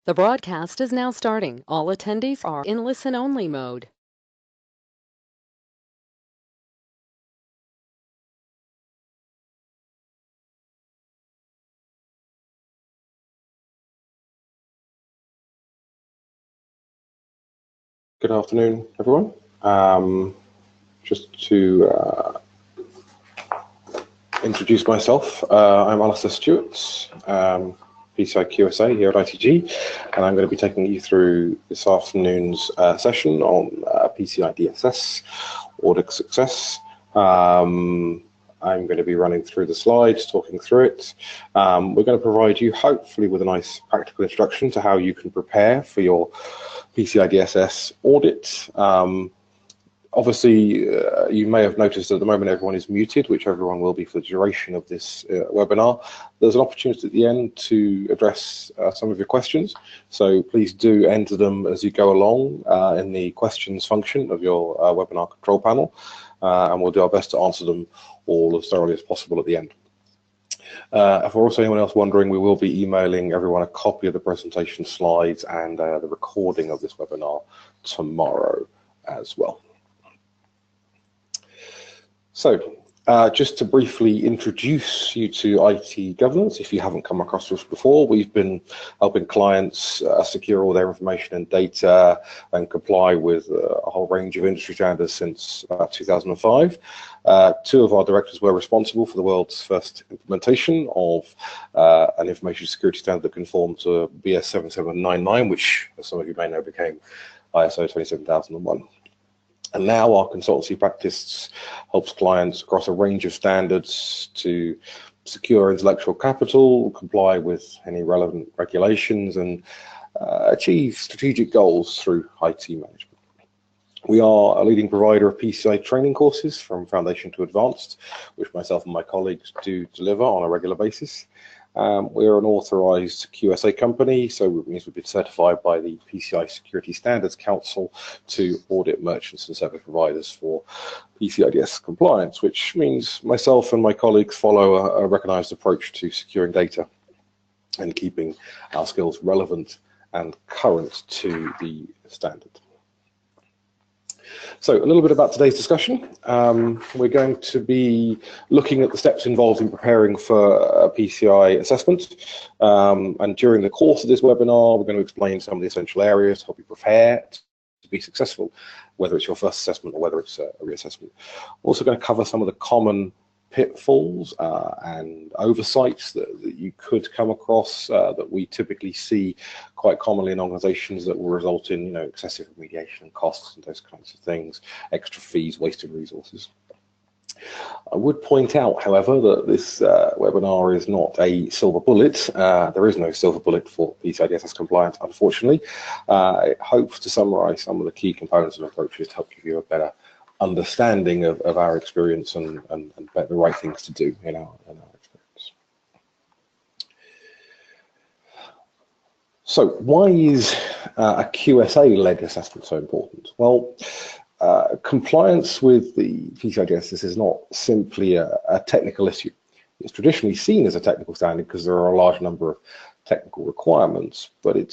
The broadcast is now starting. All attendees are in listen-only mode. Good afternoon, everyone. Just to introduce myself, I'm Alistair Stewart, PCI QSA here at ITG, and I'm going to be taking you through this afternoon's session on PCI DSS, audit success. I'm going to be running through the slides, talking through it. We're going to provide you, hopefully, with a nice practical introduction to how you can prepare for your PCI DSS audit. Obviously, you may have noticed at the moment everyone is muted, which everyone will be for the duration of this webinar. There's an opportunity at the end to address some of your questions, so please do enter them as you go along in the questions function of your webinar control panel, and we'll do our best to answer them all as thoroughly as possible at the end. For also anyone else wondering, we will be emailing everyone a copy of the presentation slides and the recording of this webinar tomorrow as well. So, just to briefly introduce you to IT governance, if you haven't come across this before, we've been helping clients secure all their information and data and comply with a whole range of industry standards since 2005. Two of our directors were responsible for the world's first implementation of an information security standard that conformed to BS 7799, which, as some of you may know, became ISO 27001. And now our consultancy practice helps clients across a range of standards to secure intellectual capital, comply with any relevant regulations, and achieve strategic goals through IT management. We are a leading provider of PCI training courses from Foundation to Advanced, which myself and my colleagues do deliver on a regular basis. We're an authorized QSA company, so it means we've been certified by the PCI Security Standards Council to audit merchants and service providers for PCI DSS compliance, which means myself and my colleagues follow a recognized approach to securing data and keeping our skills relevant and current to the standard. So a little bit about today's discussion. We're going to be looking at the steps involved in preparing for a PCI assessment. And during the course of this webinar, we're going to explain some of the essential areas to help you prepare to be successful, whether it's your first assessment or whether it's a reassessment. We're also going to cover some of the common pitfalls and oversights that you could come across that we typically see quite commonly in organizations that will result in, excessive remediation costs and those kinds of things, extra fees, wasted resources. I would point out, however, that this webinar is not a silver bullet. There is no silver bullet for PCI DSS compliance, unfortunately. It hopes to summarize some of the key components and approaches to help give you a better understanding of our experience and the right things to do in our experience. So why is a QSA-led assessment so important? Well, compliance with the PCI DSS is not simply a technical issue. It's traditionally seen as a technical standard because there are a large number of technical requirements, but it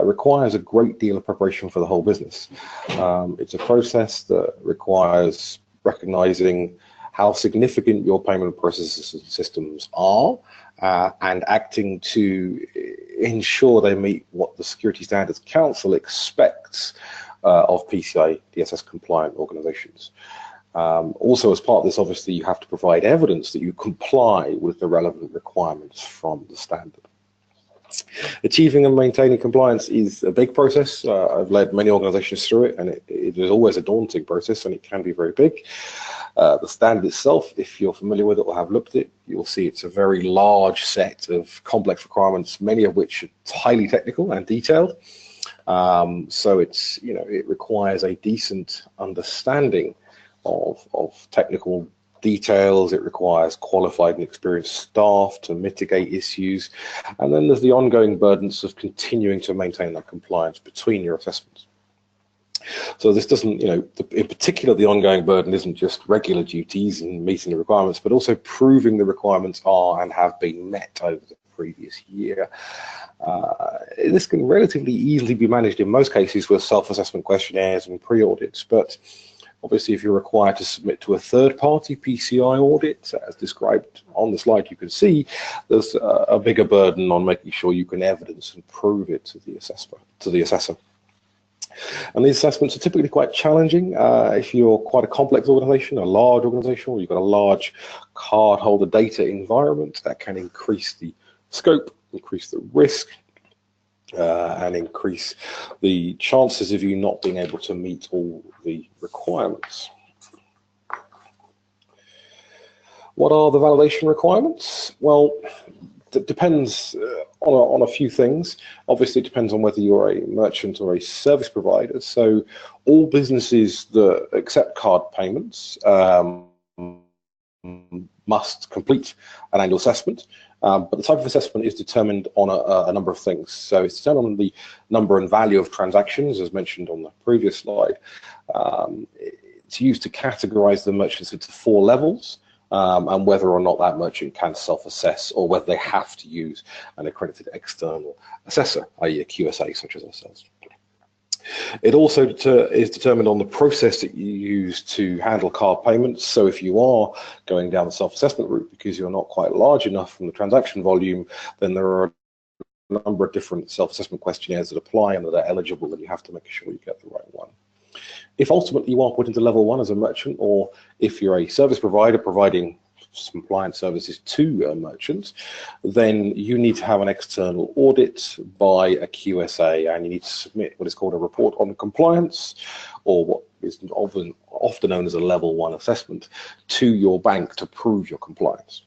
requires a great deal of preparation for the whole business. It's a process that requires recognizing how significant your payment processes and systems are and acting to ensure they meet what the Security Standards Council expects of PCI DSS compliant organizations. Also, as part of this, obviously, you have to provide evidence that you comply with the relevant requirements from the standard. Achieving and maintaining compliance is a big process. I've led many organizations through it, and it is always a daunting process, and it can be very big. The standard itself, if you're familiar with it or have looked at it, you'll see it's a very large set of complex requirements, many of which are highly technical and detailed. So it's, it requires a decent understanding of technical details. It requires qualified and experienced staff to mitigate issues, and then there's the ongoing burdens of continuing to maintain that compliance between your assessments. So this doesn't, in particular, the ongoing burden isn't just regular duties and meeting the requirements, but also proving the requirements are and have been met over the previous year. This can relatively easily be managed in most cases with self-assessment questionnaires and pre-audits, but obviously if you're required to submit to a third-party PCI audit, as described on the slide you can see, there's a bigger burden on making sure you can evidence and prove it to the assessor. And these assessments are typically quite challenging if you're quite a complex organization, a large organization, or you've got a large cardholder data environment. That can increase the scope, increase the risk, and increase the chances of you not being able to meet all the requirements. What are the validation requirements? Well, it depends on a few things. Obviously, it depends on whether you're a merchant or a service provider. So all businesses that accept card payments must complete an annual assessment. But the type of assessment is determined on a number of things. So it's determined on the number and value of transactions, as mentioned on the previous slide. It's used to categorize the merchants into 4 levels. And whether or not that merchant can self-assess, or whether they have to use an accredited external assessor, i.e. a QSA such as ourselves. It also is determined on the process that you use to handle card payments. So if you are going down the self-assessment route because you're not quite large enough from the transaction volume, then there are a number of different self-assessment questionnaires that apply and that are eligible, and you have to make sure you get the right one. If ultimately you are put into level 1 as a merchant, or if you're a service provider providing compliance services to a merchant, then you need to have an external audit by a QSA, and you need to submit what is called a report on compliance, or what is often known as a level 1 assessment, to your bank to prove your compliance.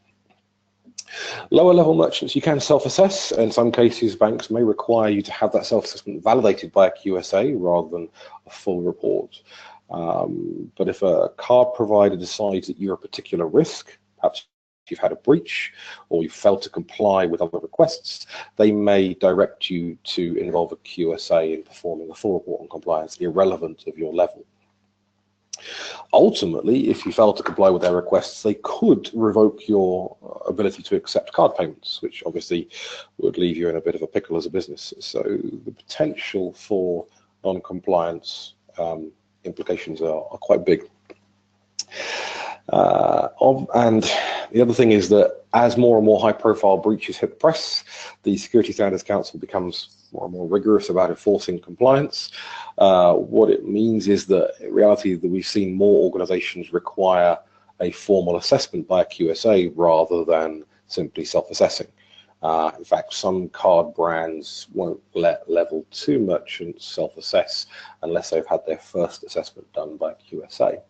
Lower level merchants, you can self-assess. In some cases, banks may require you to have that self-assessment validated by a QSA rather than a full report. But if a card provider decides that you're a particular risk, perhaps you've had a breach or you've failed to comply with other requests, they may direct you to involve a QSA in performing a full report on compliance, irrelevant of your level. Ultimately, if you fail to comply with their requests, they could revoke your ability to accept card payments, which obviously would leave you in a bit of a pickle as a business. So the potential for non-compliance implications are quite big. And the other thing is that as more and more high-profile breaches hit the press, the Security Standards Council becomes more and more rigorous about enforcing compliance. What it means is that in reality that we've seen more organizations require a formal assessment by a QSA rather than simply self-assessing. In fact, some card brands won't let level 2 merchants self-assess unless they've had their first assessment done by a QSA.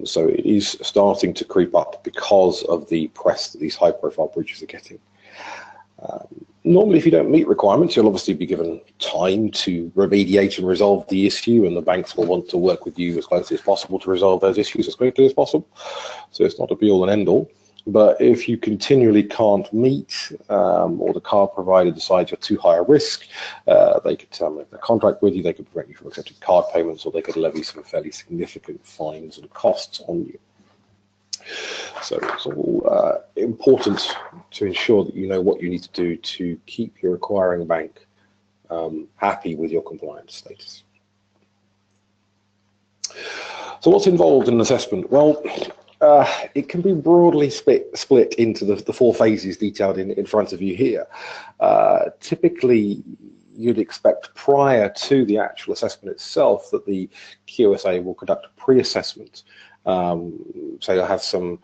So it is starting to creep up because of the press that these high-profile breaches are getting. Normally, if you don't meet requirements, you'll obviously be given time to remediate and resolve the issue, and the banks will want to work with you as closely as possible to resolve those issues as quickly as possible. So it's not a be-all and end-all. But if you continually can't meet, or the card provider decides you're too high a risk, they could terminate their contract with you, they could prevent you from accepting card payments, or they could levy some fairly significant fines and costs on you. So it's all important to ensure that you know what you need to do to keep your acquiring bank happy with your compliance status. So what's involved in an assessment? Well, it can be broadly split into the 4 phases detailed in front of you here. Typically, you'd expect prior to the actual assessment itself that the QSA will conduct a pre-assessment. So you'll have some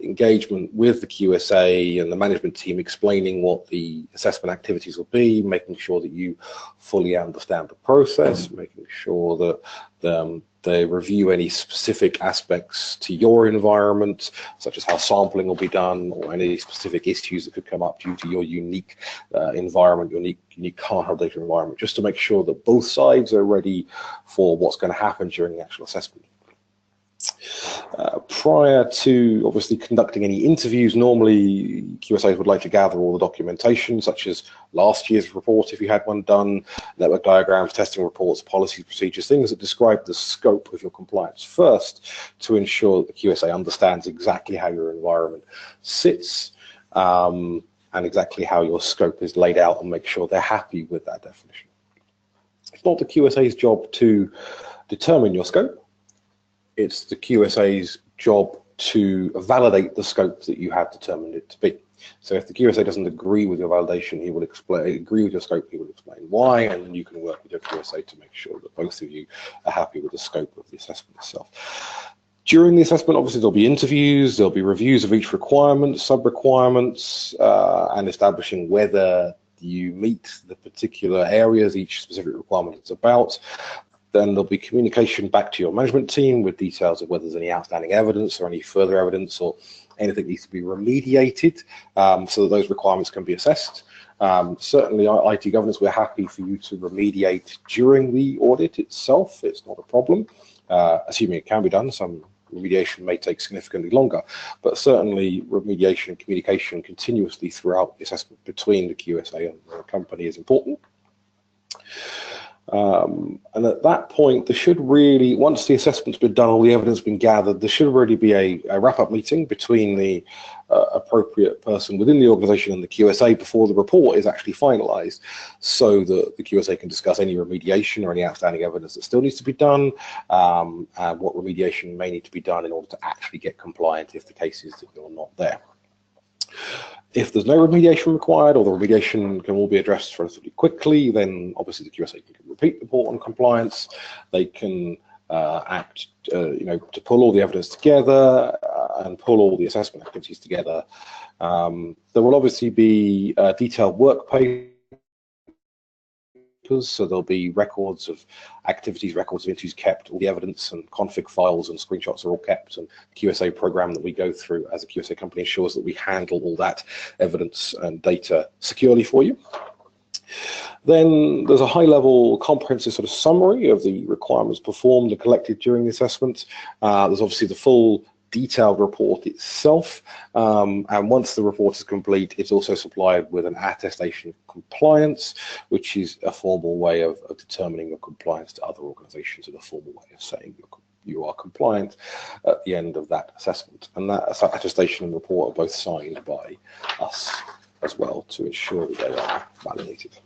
engagement with the QSA and the management team explaining what the assessment activities will be, making sure that you fully understand the process, making sure that they review any specific aspects to your environment, such as how sampling will be done, or any specific issues that could come up due to your unique environment, your unique cardholder data environment, just to make sure that both sides are ready for what's going to happen during the actual assessment. Prior to obviously conducting any interviews, normally QSAs would like to gather all the documentation, such as last year's report if you had one done, network diagrams, testing reports, policies, procedures, things that describe the scope of your compliance first, to ensure that the QSA understands exactly how your environment sits and exactly how your scope is laid out, and make sure they're happy with that definition. It's not the QSA's job to determine your scope. It's the QSA's job to validate the scope that you have determined it to be. So if the QSA doesn't agree with your validation, he will agree with your scope, he will explain why, and then you can work with your QSA to make sure that both of you are happy with the scope of the assessment itself. During the assessment, obviously, there'll be interviews, there'll be reviews of each requirement, sub-requirements, and establishing whether you meet the particular areas each specific requirement is about. Then there'll be communication back to your management team with details of whether there's any outstanding evidence or any further evidence or anything needs to be remediated, so that those requirements can be assessed. Certainly, IT governance, we're happy for you to remediate during the audit itself. It's not a problem, assuming it can be done. Some remediation may take significantly longer, but certainly remediation and communication continuously throughout the assessment between the QSA and the company is important. And at that point, there should really, once the assessment's been done, all the evidence been gathered, there should really be a wrap-up meeting between the appropriate person within the organization and the QSA before the report is actually finalized, so that the QSA can discuss any remediation or any outstanding evidence that still needs to be done, and what remediation may need to be done in order to actually get compliant if the case is that you're not there. If there's no remediation required, or the remediation can all be addressed relatively quickly, then obviously the QSA can repeat the report on compliance. They can act, to pull all the evidence together and pull all the assessment activities together. There will obviously be detailed work papers, so there'll be records of activities, records of interviews kept, all the evidence and config files and screenshots are all kept, and the QSA program that we go through as a QSA company ensures that we handle all that evidence and data securely for you. Then there's a high-level comprehensive sort of summary of the requirements performed and collected during the assessment. There's obviously the full detailed report itself, and once the report is complete, it's also supplied with an attestation of compliance, which is a formal way of determining your compliance to other organizations, and a formal way of saying you are compliant at the end of that assessment. And that attestation and report are both signed by us as well to ensure that they are validated.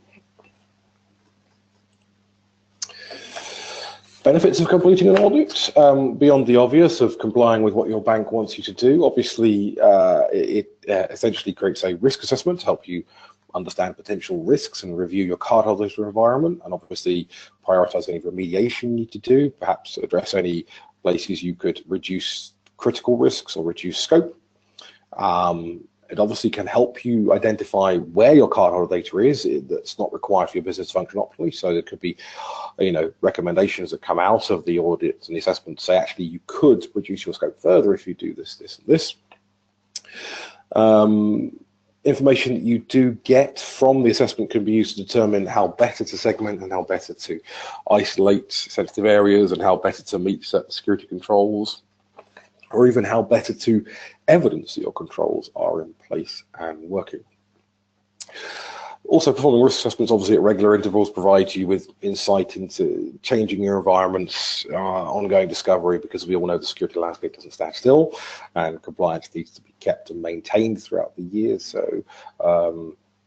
Benefits of completing an audit, beyond the obvious of complying with what your bank wants you to do. Obviously, it essentially creates a risk assessment to help you understand potential risks and review your cardholder's environment, and obviously prioritize any remediation you need to do, perhaps address any places you could reduce critical risks or reduce scope. It obviously can help you identify where your cardholder data is that's not required for your business to function optimally. So there could be, recommendations that come out of the audit and the assessment to say, actually, you could reduce your scope further if you do this, this, and this. Information that you do get from the assessment can be used to determine how better to segment and how better to isolate sensitive areas and how better to meet certain security controls, or even how better to evidence that your controls are in place and working. Also, performing risk assessments, obviously at regular intervals, provides you with insight into changing your environments, ongoing discovery, because we all know the security landscape doesn't stand still, and compliance needs to be kept and maintained throughout the year. So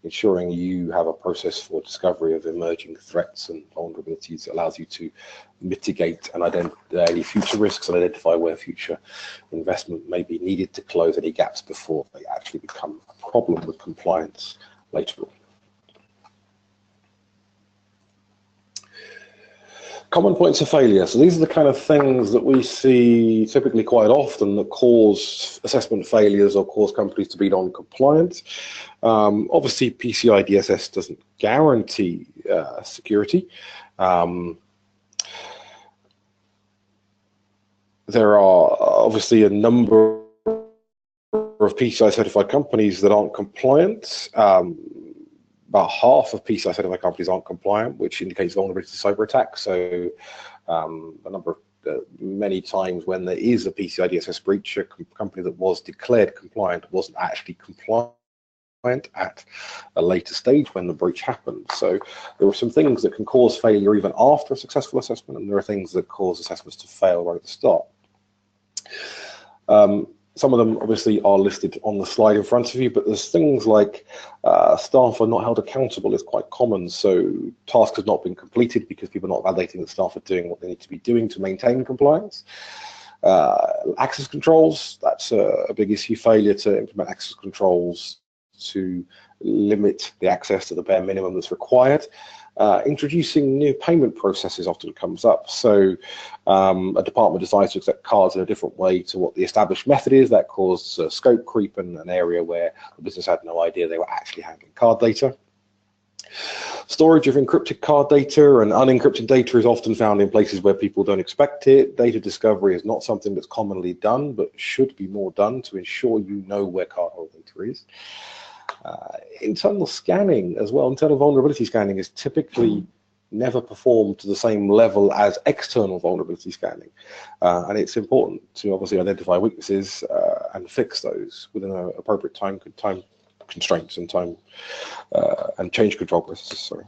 ensuring you have a process for discovery of emerging threats and vulnerabilities allows you to mitigate and identify any future risks and identify where future investment may be needed to close any gaps before they actually become a problem with compliance later on. Common points of failure. So these are the kind of things that we see typically quite often that cause assessment failures or cause companies to be non-compliant. Obviously, PCI DSS doesn't guarantee security. There are obviously a number of PCI certified companies that aren't compliant. About half of PCI certified companies aren't compliant, which indicates vulnerability to cyber attacks. So a number of many times when there is a PCI DSS breach, a company that was declared compliant wasn't actually compliant at a later stage when the breach happened. So there are some things that can cause failure even after a successful assessment, and there are things that cause assessments to fail right at the start. Some of them obviously are listed on the slide in front of you, but there's things like staff are not held accountable is quite common. So task has not been completed because people are not validating that staff are doing what they need to be doing to maintain compliance. Access controls, that's a big issue. Failure to implement access controls to limit the access to the bare minimum that's required. Introducing new payment processes often comes up. So a department decides to accept cards in a different way to what the established method is. That caused scope creep in an area where the business had no idea they were actually handling card data. Storage of encrypted card data and unencrypted data is often found in places where people don't expect it. Data discovery is not something that's commonly done, but should be more done to ensure you know where cardholder data is. Internal scanning as well. Internal vulnerability scanning is typically never performed to the same level as external vulnerability scanning. And it's important to obviously identify weaknesses and fix those within an appropriate time constraints and and change control processes. Sorry.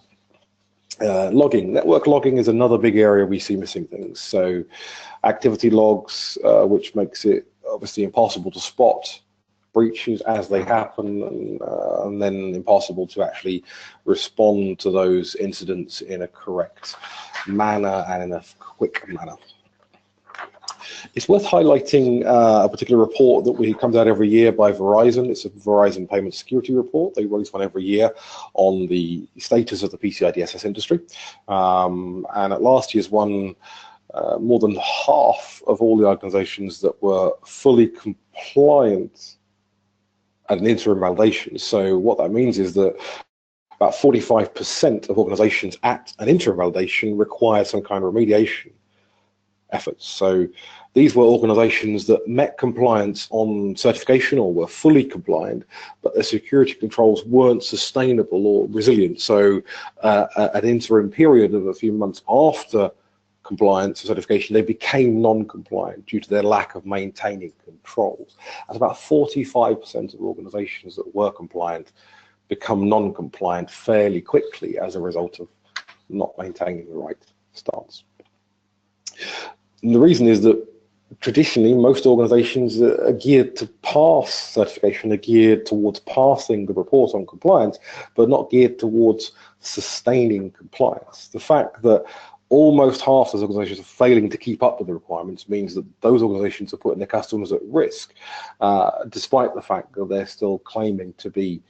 Logging. Network logging is another big area we see missing things. So activity logs, which makes it obviously impossible to spot breaches as they happen, and then impossible to actually respond to those incidents in a correct manner and in a quick manner. It's worth highlighting a particular report that comes out every year by Verizon. It's a Verizon Payment Security Report. They release one every year on the status of the PCI DSS industry. And at last year's one, more than half of all the organizations that were fully compliant at an interim validation. So what that means is that about 45% of organizations at an interim validation require some kind of remediation efforts. So these were organizations that met compliance on certification or were fully compliant, but their security controls weren't sustainable or resilient. So an interim period of a few months after compliance or certification, they became non-compliant due to their lack of maintaining controls. And about 45% of organizations that were compliant become non-compliant fairly quickly as a result of not maintaining the right stance. And the reason is that traditionally most organizations are geared to pass certification, are geared towards passing the report on compliance, but not geared towards sustaining compliance. The fact that almost half those organizations are failing to keep up with the requirements means that those organizations are putting their customers at risk, despite the fact that they're still claiming to be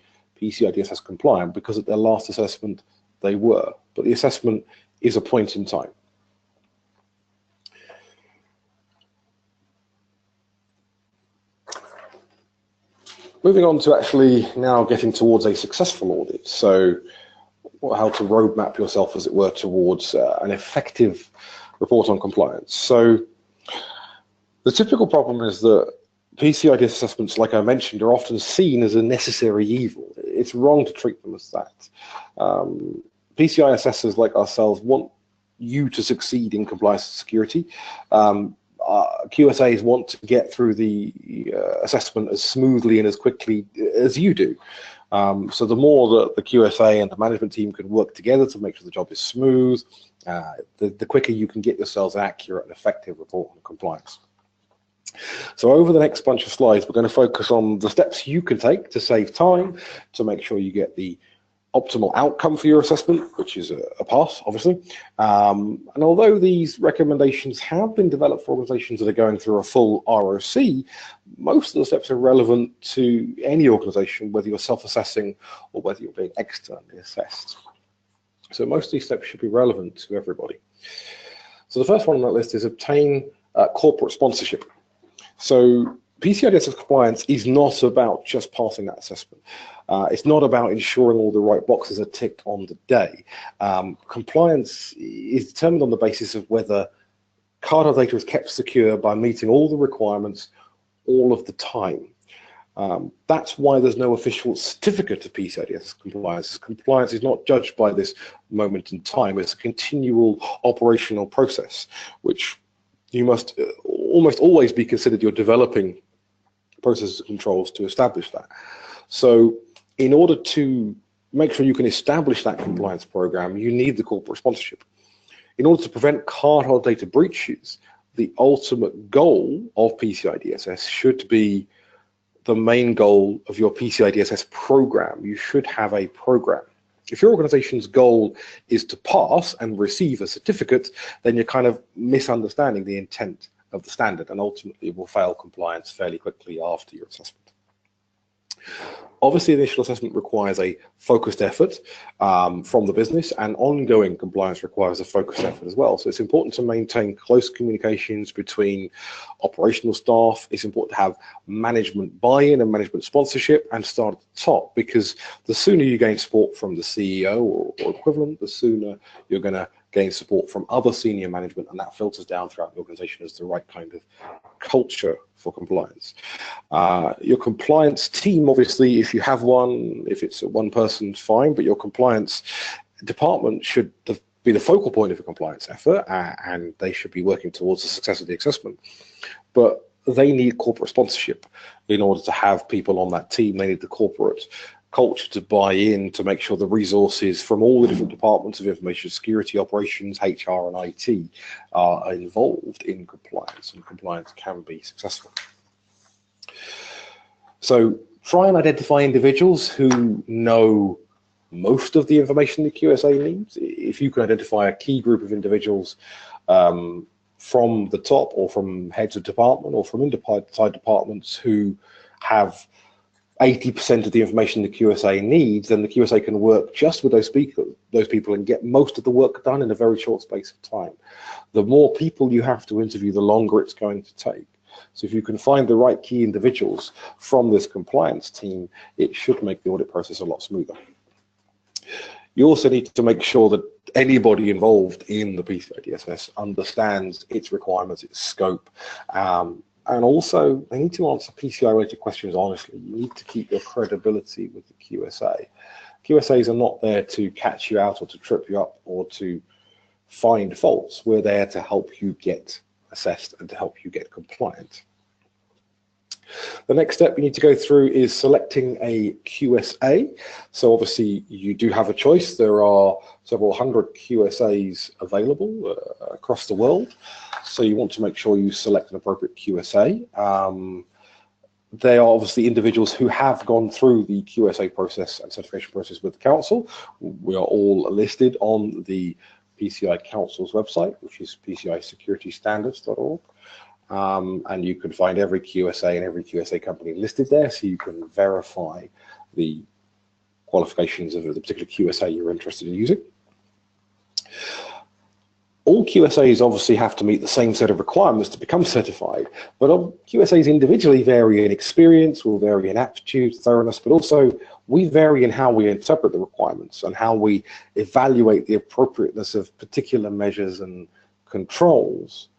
PCI DSS compliant, because at their last assessment they were. But the assessment is a point in time. Moving on to actually now getting towards a successful audit. So how to roadmap yourself, as it were, towards an effective report on compliance. So the typical problem is that PCI DSS assessments, like I mentioned, are often seen as a necessary evil. It's wrong to treat them as that. PCI assessors like ourselves want you to succeed in compliance and security. QSAs want to get through the assessment as smoothly and as quickly as you do. So the more that the QSA and the management team can work together to make sure the job is smooth, the quicker you can get yourselves an accurate and effective report on compliance. So over the next bunch of slides, we're going to focus on the steps you can take to save time, to make sure you get the optimal outcome for your assessment, which is a pass, obviously. And although these recommendations have been developed for organizations that are going through a full ROC, most of the steps are relevant to any organization, whether you're self-assessing or whether you're being externally assessed. So most of these steps should be relevant to everybody. So the first one on that list is obtain corporate sponsorship. So PCI DSS compliance is not about just passing that assessment. It's not about ensuring all the right boxes are ticked on the day. Compliance is determined on the basis of whether card data is kept secure by meeting all the requirements all of the time. That's why there's no official certificate of PCI DSS compliance. Compliance is not judged by this moment in time. It's a continual operational process, which you must almost always be considered you're developing processes and controls to establish that. So in order to make sure you can establish that compliance program, you need the corporate sponsorship. In order to prevent cardholder data breaches, the ultimate goal of PCI DSS should be the main goal of your PCI DSS program. You should have a program. If your organization's goal is to pass and receive a certificate, then you're kind of misunderstanding the intent of the standard, and ultimately will fail compliance fairly quickly after your assessment. Obviously, initial assessment requires a focused effort from the business, and ongoing compliance requires a focused effort as well. So it's important to maintain close communications between operational staff. It's important to have management buy-in and management sponsorship, and start at the top, because the sooner you gain support from the CEO or equivalent, the sooner you're going to gain support from other senior management, and that filters down throughout the organization as the right kind of culture for compliance. Your compliance team, obviously, if you have one, if it's one person, fine, but your compliance department should be the focal point of a compliance effort, and they should be working towards the success of the assessment. But they need corporate sponsorship in order to have people on that team. They need the corporate culture to buy in, to make sure the resources from all the different departments of information security, operations, HR, and IT are involved in compliance, and compliance can be successful. So try and identify individuals who know most of the information the QSA needs. If you can identify a key group of individuals from the top, or from heads of department, or from inside departments who have 80% of the information the QSA needs, then the QSA can work just with those people and get most of the work done in a very short space of time. The more people you have to interview, the longer it's going to take. So if you can find the right key individuals from this compliance team, it should make the audit process a lot smoother. You also need to make sure that anybody involved in the PCI DSS understands its requirements, its scope, and also they need to answer PCI-related questions honestly. You need to keep your credibility with the QSA. QSAs are not there to catch you out or to trip you up or to find faults. We're there to help you get assessed and to help you get compliant. The next step you need to go through is selecting a QSA. So obviously you do have a choice. There are several hundred QSAs available across the world. So you want to make sure you select an appropriate QSA. They are obviously individuals who have gone through the QSA process and certification process with the council. We are all listed on the PCI Council's website, which is PCIsecuritystandards.org. And you can find every QSA and every QSA company listed there, so you can verify the qualifications of the particular QSA you're interested in using. All QSAs obviously have to meet the same set of requirements to become certified, but QSAs individually vary in experience, will vary in aptitude, thoroughness, but also we vary in how we interpret the requirements and how we evaluate the appropriateness of particular measures and controls.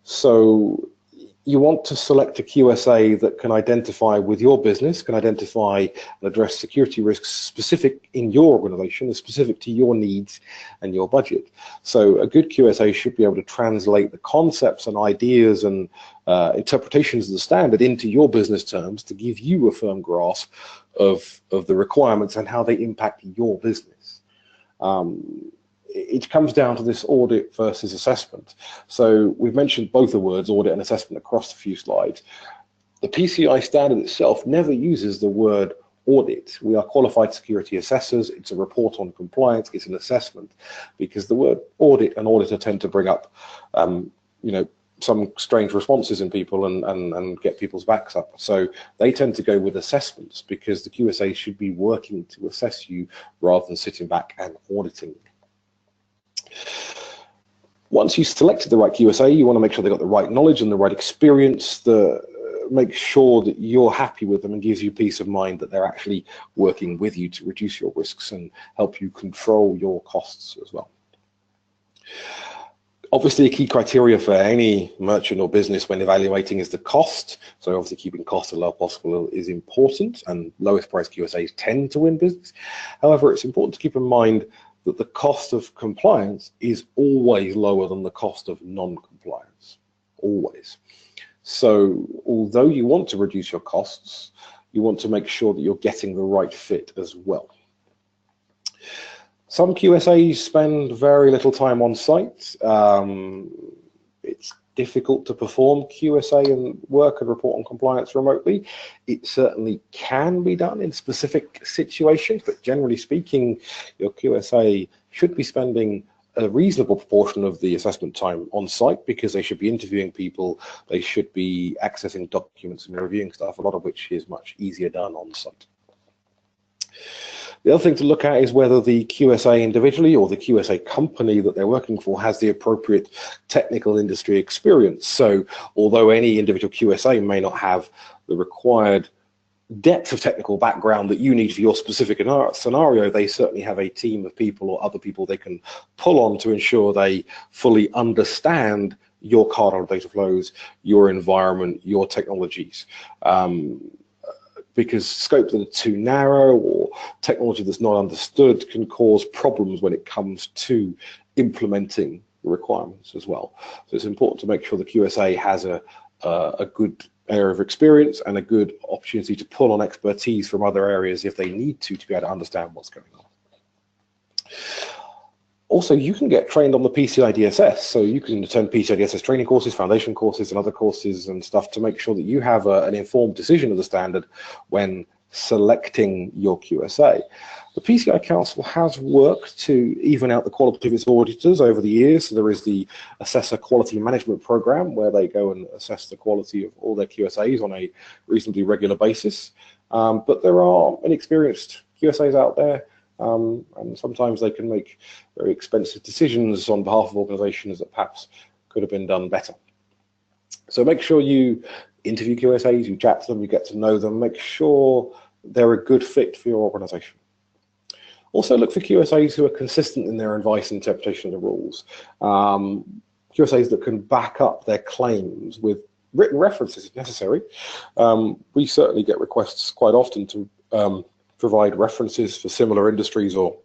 So you want to select a QSA that can identify with your business, can identify and address security risks specific in your organization, specific to your needs and your budget. So a good QSA should be able to translate the concepts and ideas and interpretations of the standard into your business terms to give you a firm grasp of the requirements and how they impact your business. It comes down to this audit versus assessment. So we've mentioned both the words audit and assessment across a few slides. The PCI standard itself never uses the word audit. We are qualified security assessors. It's a report on compliance. It's an assessment, because the word audit and auditor tend to bring up, some strange responses in people and get people's backs up. So they tend to go with assessments, because the QSA should be working to assess you rather than sitting back and auditing. Once you've selected the right QSA, you want to make sure they've got the right knowledge and the right experience, make sure that you're happy with them and gives you peace of mind that they're actually working with you to reduce your risks and help you control your costs as well. Obviously, a key criteria for any merchant or business when evaluating is the cost. So obviously keeping costs as low as possible is important, and lowest price QSAs tend to win business. However, it's important to keep in mind that the cost of compliance is always lower than the cost of non-compliance, always. So although you want to reduce your costs, you want to make sure that you're getting the right fit as well. Some QSAs spend very little time on site. it's difficult to perform QSA and work and report on compliance remotely. It certainly can be done in specific situations, but generally speaking, your QSA should be spending a reasonable proportion of the assessment time on site, because they should be interviewing people, they should be accessing documents and reviewing stuff, a lot of which is much easier done on site. The other thing to look at is whether the QSA individually or the QSA company that they're working for has the appropriate technical industry experience. So although any individual QSA may not have the required depth of technical background that you need for your specific scenario, they certainly have a team of people or other people they can pull on to ensure they fully understand your cardholder data flows, your environment, your technologies. Because scope that are too narrow or technology that's not understood can cause problems when it comes to implementing the requirements as well. So it's important to make sure the QSA has a good area of experience and a good opportunity to pull on expertise from other areas if they need to be able to understand what's going on. Also, you can get trained on the PCI DSS, so you can attend PCI DSS training courses, foundation courses, and other courses and stuff to make sure that you have an informed decision of the standard when selecting your QSA. The PCI Council has worked to even out the quality of its auditors over the years. So there is the Assessor Quality Management Program, where they go and assess the quality of all their QSAs on a reasonably regular basis. But there are inexperienced QSAs out there, and sometimes they can make very expensive decisions on behalf of organizations that perhaps could have been done better. So make sure you interview QSAs, you chat to them, you get to know them, make sure they're a good fit for your organization. Also look for QSAs who are consistent in their advice and interpretation of the rules. QSAs that can back up their claims with written references if necessary. We certainly get requests quite often to provide references for similar industries or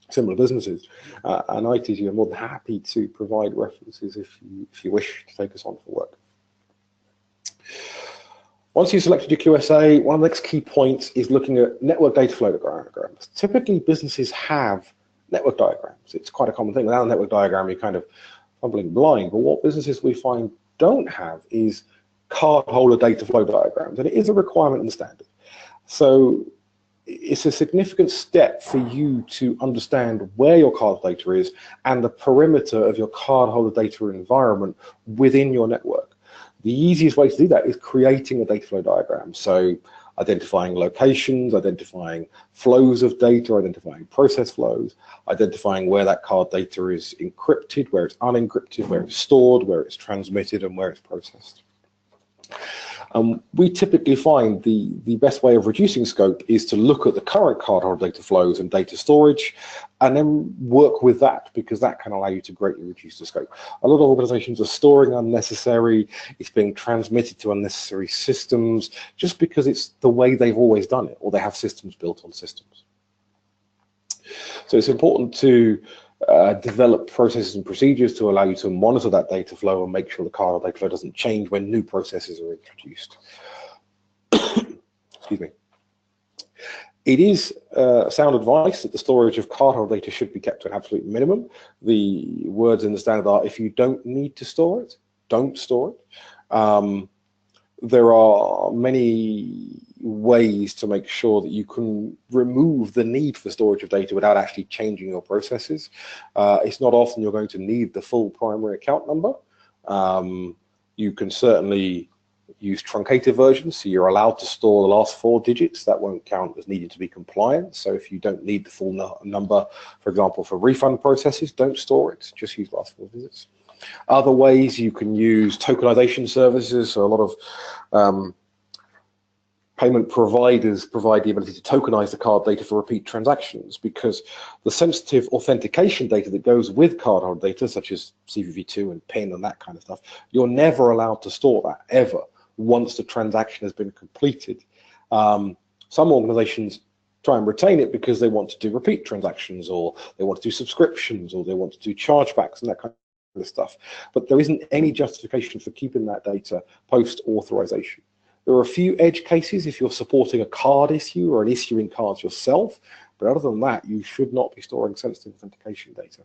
similar businesses, and ITG are more than happy to provide references if you wish to take us on for work. Once you've selected your QSA, one of the next key points is looking at network data flow diagrams. Typically, businesses have network diagrams. It's quite a common thing. Without a network diagram, you're kind of fumbling blind. But what businesses we find don't have is cardholder data flow diagrams, and it is a requirement in the standard. So it's a significant step for you to understand where your card data is and the perimeter of your cardholder data environment within your network. The easiest way to do that is creating a data flow diagram. So identifying locations, identifying flows of data, identifying process flows, identifying where that card data is encrypted, where it's unencrypted, where it's stored, where it's transmitted, and where it's processed. We typically find the best way of reducing scope is to look at the current cardholder data flows and data storage, and then work with that, because that can allow you to greatly reduce the scope. A lot of organizations are storing unnecessary, it's being transmitted to unnecessary systems, just because it's the way they've always done it, or they have systems built on systems. So it's important to develop processes and procedures to allow you to monitor that data flow and make sure the cardholder data flow doesn't change when new processes are introduced. Excuse me. It is sound advice that the storage of cardholder data should be kept to an absolute minimum. The words in the standard are, if you don't need to store it, don't store it. There are many ways to make sure that you can remove the need for storage of data without actually changing your processes. It's not often you're going to need the full primary account number. You can certainly use truncated versions, so you're allowed to store the last 4 digits. That won't count as needed to be compliant. So if you don't need the full number, for example, for refund processes, don't store it, just use last 4 digits. Other ways, you can use tokenization services. So a lot of payment providers provide the ability to tokenize the card data for repeat transactions, because the sensitive authentication data that goes with cardholder data, such as CVV2 and PIN and that kind of stuff, you're never allowed to store that, ever, once the transaction has been completed. Some organizations try and retain it because they want to do repeat transactions, or they want to do subscriptions, or they want to do chargebacks and that kind of stuff. But there isn't any justification for keeping that data post-authorization. There are a few edge cases if you're supporting a card issue or an issuing cards yourself, but other than that, you should not be storing sensitive authentication data.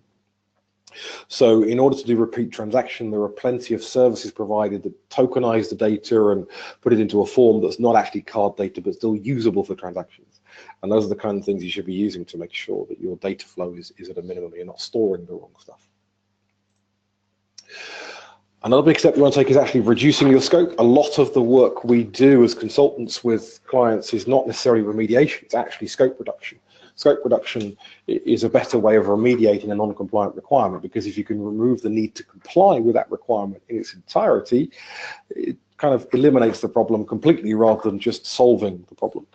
So in order to do repeat transaction, there are plenty of services provided that tokenize the data and put it into a form that's not actually card data, but still usable for transactions. And those are the kind of things you should be using to make sure that your data flow is at a minimum, you're not storing the wrong stuff. Another big step you want to take is actually reducing your scope. A lot of the work we do as consultants with clients is not necessarily remediation, it's actually scope reduction. Scope reduction is a better way of remediating a non-compliant requirement, because if you can remove the need to comply with that requirement in its entirety, it kind of eliminates the problem completely rather than just solving the problem.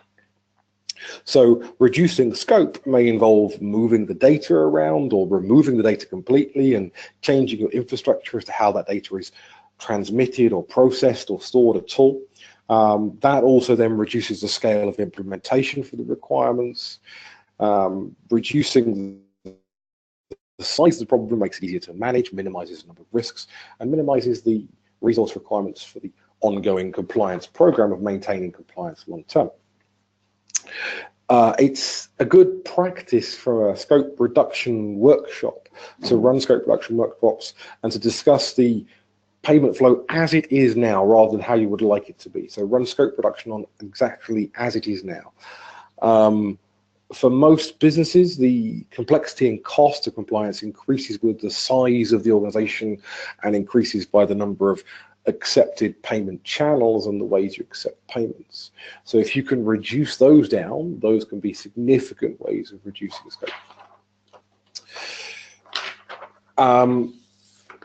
So reducing scope may involve moving the data around or removing the data completely and changing your infrastructure as to how that data is transmitted or processed or stored at all. That also then reduces the scale of implementation for the requirements. Reducing the size of the problem makes it easier to manage, minimizes the number of risks, and minimizes the resource requirements for the ongoing compliance program of maintaining compliance long term. It's a good practice for a scope reduction workshop to run scope reduction workshops and to discuss the payment flow as it is now rather than how you would like it to be. So run scope reduction on exactly as it is now. For most businesses, the complexity and cost of compliance increases with the size of the organization and increases by the number of accepted payment channels and the ways you accept payments. So if you can reduce those down, those can be significant ways of reducing scope.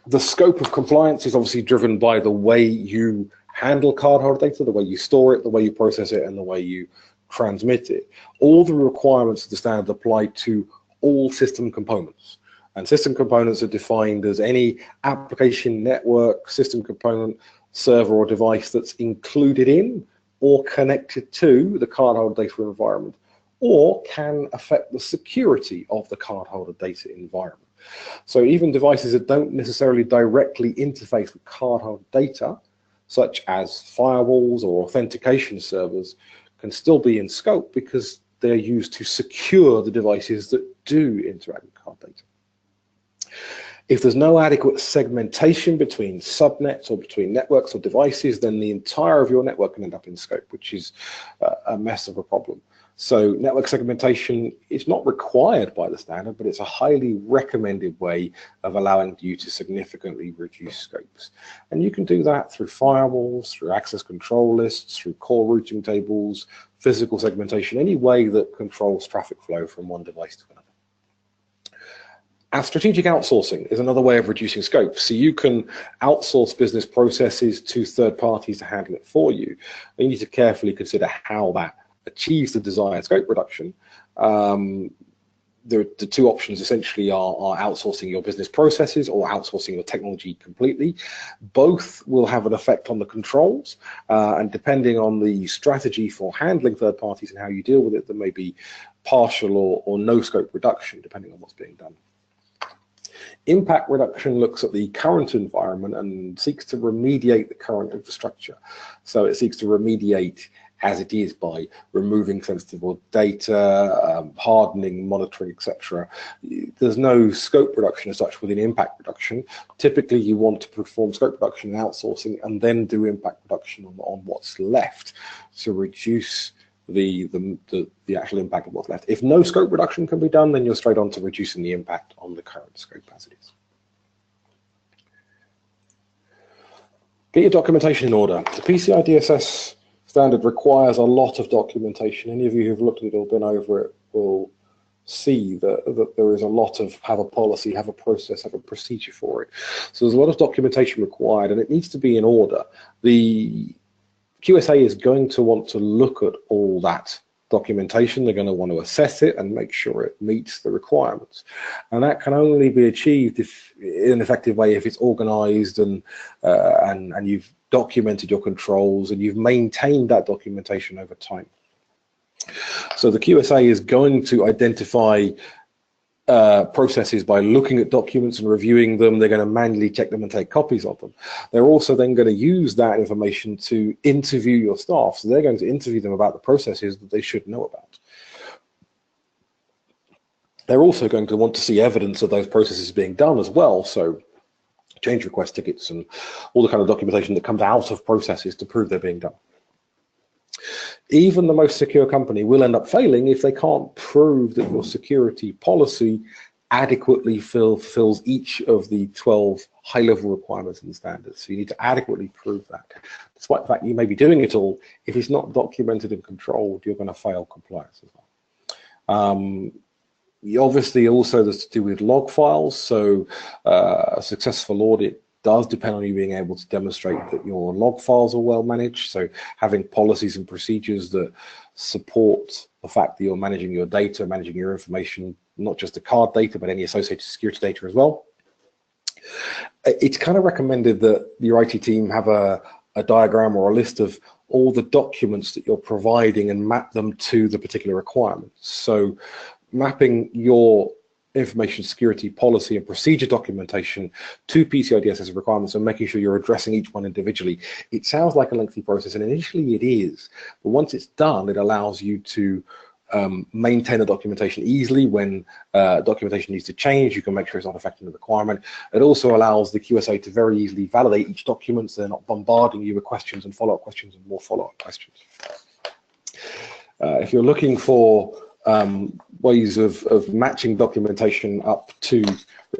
The scope of compliance is obviously driven by the way you handle cardholder data, the way you store it, the way you process it, and the way you transmit it. All the requirements of the standard apply to all system components. And system components are defined as any application, network, system component, server, or device that's included in or connected to the cardholder data environment, or can affect the security of the cardholder data environment. So even devices that don't necessarily directly interface with cardholder data, such as firewalls or authentication servers, can still be in scope because they're used to secure the devices that do interact with card data. If there's no adequate segmentation between subnets or between networks or devices, then the entire of your network can end up in scope, which is a mess of a problem. So network segmentation is not required by the standard, but it's a highly recommended way of allowing you to significantly reduce scopes. And you can do that through firewalls, through access control lists, through core routing tables, physical segmentation, any way that controls traffic flow from one device to another. And strategic outsourcing is another way of reducing scope. So you can outsource business processes to third parties to handle it for you. You need to carefully consider how that achieves the desired scope reduction. The two options essentially are outsourcing your business processes or outsourcing your technology completely. Both will have an effect on the controls, and depending on the strategy for handling third parties and how you deal with it, there may be partial or no scope reduction depending on what's being done. Impact reduction looks at the current environment and seeks to remediate the current infrastructure. So it seeks to remediate as it is by removing sensitive data, hardening, monitoring, etc. There's no scope reduction as such within impact reduction. Typically, you want to perform scope reduction and outsourcing and then do impact reduction on what's left to reduce the actual impact of what's left. If no scope reduction can be done, then you're straight on to reducing the impact on the current scope as it is. Get your documentation in order. The PCI DSS standard requires a lot of documentation. Any of you who've looked at it or been over it will see that there is a lot of have a policy, have a process, have a procedure for it. So there's a lot of documentation required and it needs to be in order. The QSA is going to want to look at all that documentation. They're going to want to assess it and make sure it meets the requirements. And that can only be achieved in an effective way if it's organized and you've documented your controls and you've maintained that documentation over time. So the QSA is going to identify processes by looking at documents and reviewing them. They're going to manually check them and take copies of them. They're also then going to use that information to interview your staff. So they're going to interview them about the processes that they should know about. they're also going to want to see evidence of those processes being done as well. So change request tickets and all the kind of documentation that comes out of processes to prove they're being done. Even the most secure company will end up failing if they can't prove that your security policy adequately fulfills each of the 12 high-level requirements and standards. So you need to adequately prove that. Despite the fact you may be doing it all, if it's not documented and controlled, you're going to fail compliance as well. Obviously, also there's to do with log files. So a successful audit does depend on you being able to demonstrate that your log files are well managed. So having policies and procedures that support the fact that you're managing your data, managing your information, not just the card data, but any associated security data as well. It's kind of recommended that your IT team have a diagram or a list of all the documents that you're providing and map them to the particular requirements. So mapping your information security policy and procedure documentation to PCI DSS requirements and making sure you're addressing each one individually. It sounds like a lengthy process, and initially it is, but once it's done, it allows you to maintain the documentation easily. When documentation needs to change, you can make sure it's not affecting the requirement. It also allows the QSA to very easily validate each document, so they're not bombarding you with questions and follow-up questions and more follow-up questions. If you're looking for ways of matching documentation up to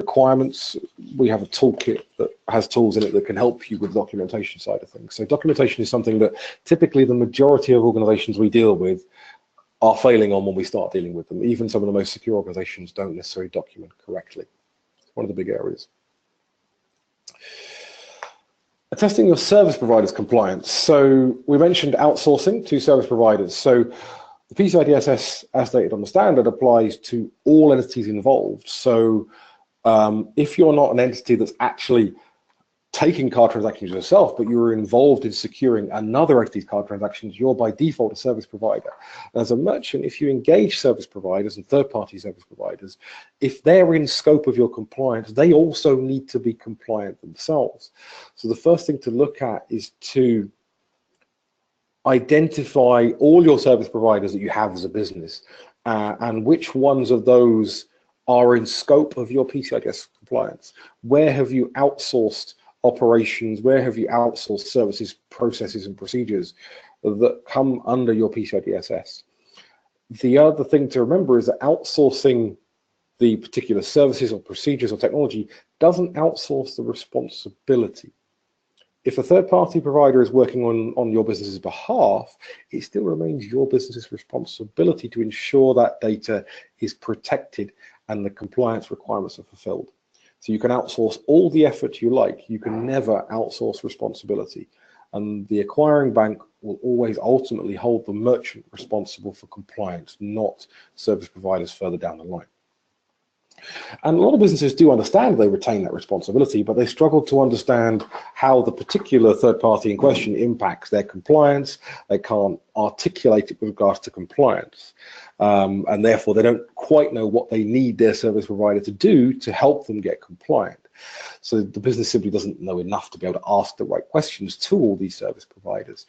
requirements, we have a toolkit that has tools in it that can help you with the documentation side of things. So documentation is something that typically the majority of organizations we deal with are failing on when we start dealing with them. Even some of the most secure organizations don't necessarily document correctly. It's one of the big areas. Attesting your service provider's compliance. So we mentioned outsourcing to service providers. So the PCI DSS, as stated on the standard, applies to all entities involved. So if you're not an entity that's actually taking card transactions yourself, but you're involved in securing another entity's card transactions, you're by default a service provider. As a merchant, if you engage service providers and third-party service providers, if they're in scope of your compliance, they also need to be compliant themselves. So the first thing to look at is to identify all your service providers that you have as a business and which ones of those are in scope of your PCI DSS compliance. Where have you outsourced operations? Where have you outsourced services, processes, and procedures that come under your PCI DSS? The other thing to remember is that outsourcing the particular services or procedures or technology doesn't outsource the responsibility. If a third-party provider is working on your business's behalf, it still remains your business's responsibility to ensure that data is protected and the compliance requirements are fulfilled. So you can outsource all the effort you like. You can never outsource responsibility. And the acquiring bank will always ultimately hold the merchant responsible for compliance, not service providers further down the line. And a lot of businesses do understand they retain that responsibility, but they struggle to understand how the particular third party in question impacts their compliance. They can't articulate it with regards to compliance. And therefore, they don't quite know what they need their service provider to do to help them get compliant. So the business simply doesn't know enough to be able to ask the right questions to all these service providers.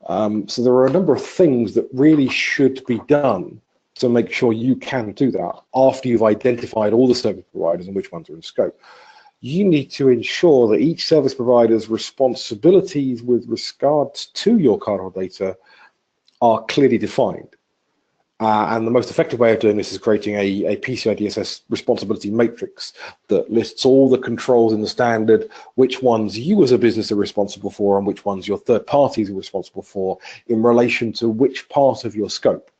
So there are a number of things that really should be done to make sure you can do that after you've identified all the service providers and which ones are in scope. You need to ensure that each service provider's responsibilities with regards to your cardholder data are clearly defined. And the most effective way of doing this is creating a PCI DSS responsibility matrix that lists all the controls in the standard, which ones you as a business are responsible for and which ones your third parties are responsible for in relation to which part of your scope.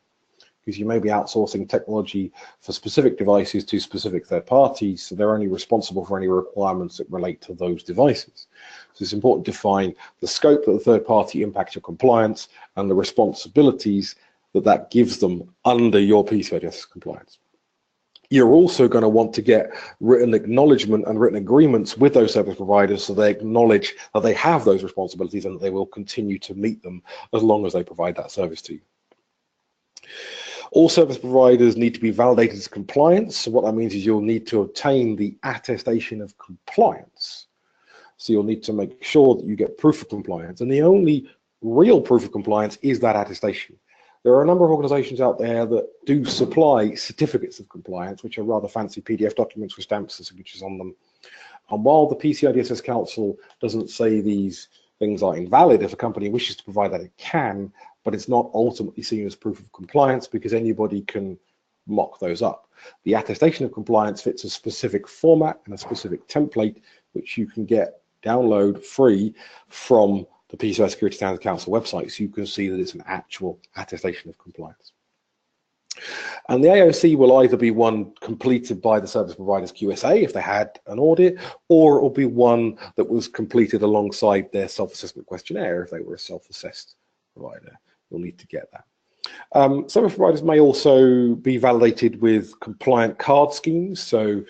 Because you may be outsourcing technology for specific devices to specific third parties, so they're only responsible for any requirements that relate to those devices. So it's important to define the scope that the third party impacts your compliance and the responsibilities that gives them under your PCI DSS compliance. You're also going to want to get written acknowledgement and written agreements with those service providers so they acknowledge that they have those responsibilities and that they will continue to meet them as long as they provide that service to you. All service providers need to be validated as compliance. So what that means is you'll need to obtain the attestation of compliance. So you'll need to make sure that you get proof of compliance. And the only real proof of compliance is that attestation. There are a number of organizations out there that do supply certificates of compliance, which are rather fancy PDF documents with stamps and signatures on them. And while the PCI DSS Council doesn't say these things are invalid, if a company wishes to provide that, it can, but it's not ultimately seen as proof of compliance because anybody can mock those up. The attestation of compliance fits a specific format and a specific template, which you can download free from the PCI Security Standards Council website, so you can see that it's an actual attestation of compliance. And the AOC will either be one completed by the service provider's QSA if they had an audit, or it will be one that was completed alongside their self-assessment questionnaire if they were a self-assessed provider. You'll need to get that. Service providers may also be validated with compliant card schemes. So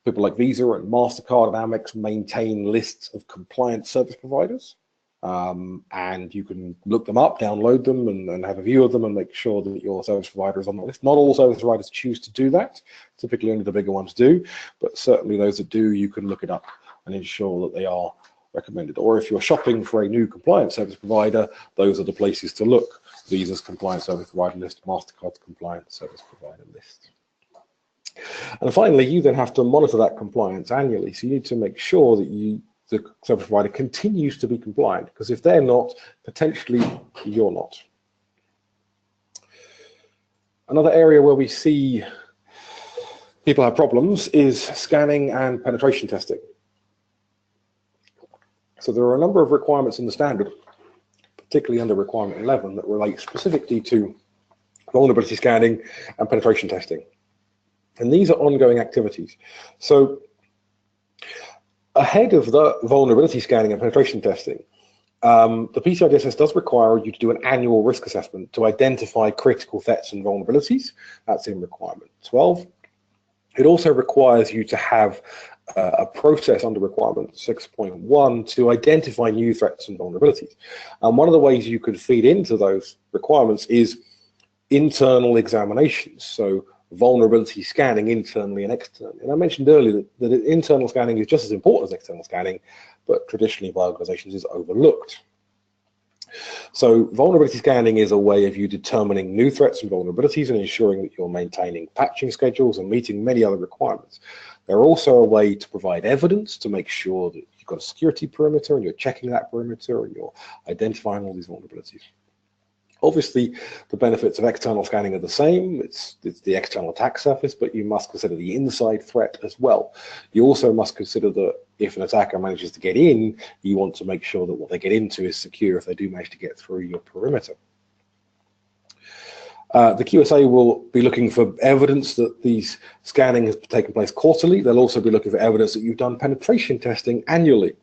people like Visa and MasterCard and Amex maintain lists of compliant service providers. And you can look them up, download them, and have a view of them and make sure that your service provider is on the list. Not all service providers choose to do that. Typically only the bigger ones do, but certainly those that do, you can look it up and ensure that they are recommended. Or if you're shopping for a new compliant service provider, those are the places to look. Visa's compliant service provider list, MasterCard's compliant service provider list. And finally, you then have to monitor that compliance annually. So you need to make sure that the service provider continues to be compliant, because if they're not, potentially you're not. Another area where we see people have problems is scanning and penetration testing. So there are a number of requirements in the standard, particularly under requirement 11, that relate specifically to vulnerability scanning and penetration testing. And these are ongoing activities. So ahead of the vulnerability scanning and penetration testing, the PCI DSS does require you to do an annual risk assessment to identify critical threats and vulnerabilities. That's in requirement 12. It also requires you to have a process under requirement 6.1 to identify new threats and vulnerabilities. And one of the ways you could feed into those requirements is internal examinations. So vulnerability scanning internally and externally. And I mentioned earlier that internal scanning is just as important as external scanning, but traditionally by organizations is overlooked. So vulnerability scanning is a way of you determining new threats and vulnerabilities and ensuring that you're maintaining patching schedules and meeting many other requirements. They're also a way to provide evidence to make sure that you've got a security perimeter and you're checking that perimeter and you're identifying all these vulnerabilities. Obviously, the benefits of external scanning are the same. It's the external attack surface, but you must consider the inside threat as well. You also must consider that if an attacker manages to get in, you want to make sure that what they get into is secure if they do manage to get through your perimeter. The QSA will be looking for evidence that these scanning has taken place quarterly. They'll also be looking for evidence that you've done penetration testing annually